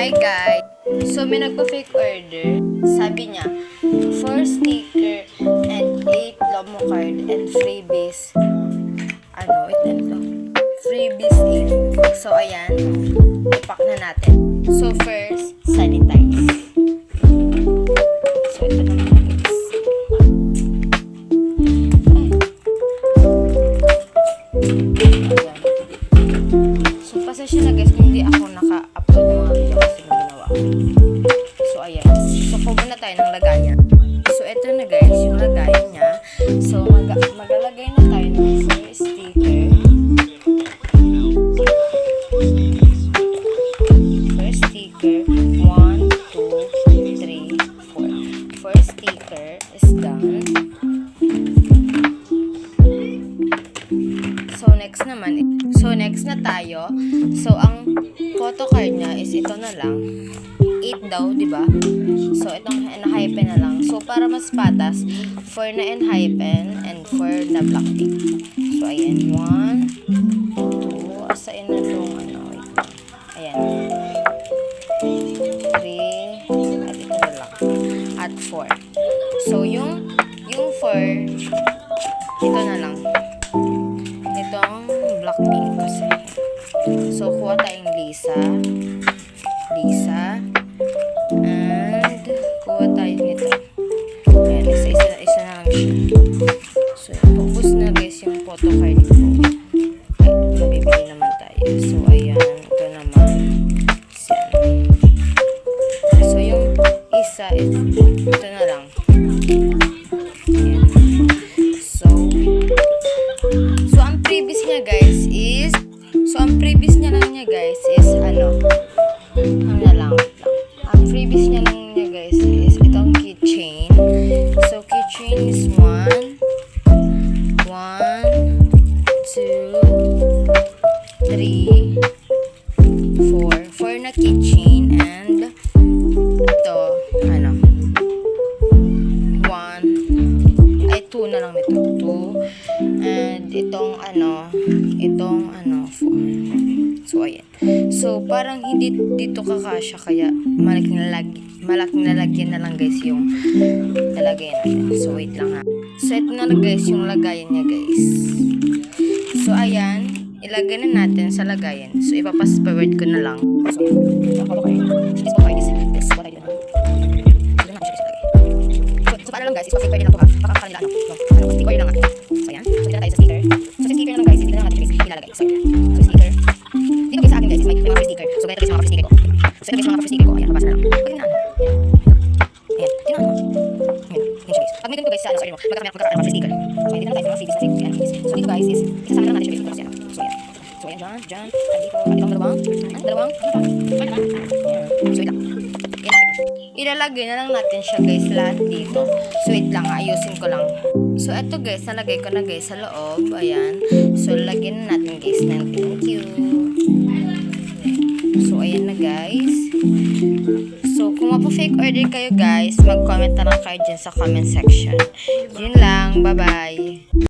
Hi guys! So may nagpa-fake order. Sabi niya, 4 sticker and 8 Lomo card and freebies. Freebies 8. So ayan, ipak na natin. So first, sanitize. So ito na mga guys. Ayan. So pasensya na guys kung hindi ako naka-upload ng mga video kasi may ginawa ko. So ayan. So kuha na tayo ng lagayan. So ito na guys yung lagayan niya. So maglalagay na tayo ng first sticker. First sticker 1, 2, 3, 4. First sticker is done. So next na tayo. So ang photo card niya is ito na lang. 8 daw, di ba? So itong n-hypen na lang. So para mas patas, 4 na n-hypen and 4 na black ink. So ayan, 1, 2, asain na itong wait. Ayan. 3, at ito na lang. At 4. So yung 4, ito na lang. Itong black pink kasi. So, kuha tayong Lisa. And, kuha tayo nito. Ayan, isa na lang siya. So, focus na guys yung photo card ko. Ay, mabibili naman tayo. So, ayan. Ito naman. So, yung isa is, ito na lang. Ayan. So, ang previous niya guys is ang previous niya lang guys is itong keychain. So keychain is 1, 2, 3, 4 na keychain and ito 1 ay 2 na lang nito 2 and itong 4. So ayan. So parang hindi dito kakasya kaya malaking nalagyan na lang guys yung nalagayan natin. So wait lang ha. So ito na lang guys yung lagayan niya guys. So ayan, ilagay na natin sa lagayan. So ipapass forward ko na lang. So paano lang guys, is pa-fake lang to ha. Baka kanila sticker lang natin. So ayan, so dito tayo sa sticker. So sa sticker na lang guys, dito na natin guys ilalagay. So sticker. Dito guys sa akin guys, is may mga free sticker. So ganito guys mga free sticker ko. So ito guys mga free sticker ko. Ayan, nabasa na lang. Pwede na Ayan, tinaan mo. Ayan, yun siya guys. Pag may ganito guys sa order mo, magkakaroon ng free sticker. So dito na tayo sa mga freebies na sticker. So dito guys is, isasama na natin siya guys. So ayan. So ayan, dyan. At dito, at itong dalawang. So wait lang. Ilalagay na lang natin siya guys lahat dito. So wait lang, ayusin ko lang. So eto guys, nalagay ko na guys sa loob. Ayan. So lagyan na natin guys ng thank you. So ayan na guys. So kung mapo-fake order kayo guys, mag-comment na lang kayo dyan sa comment section. Yun lang, bye bye.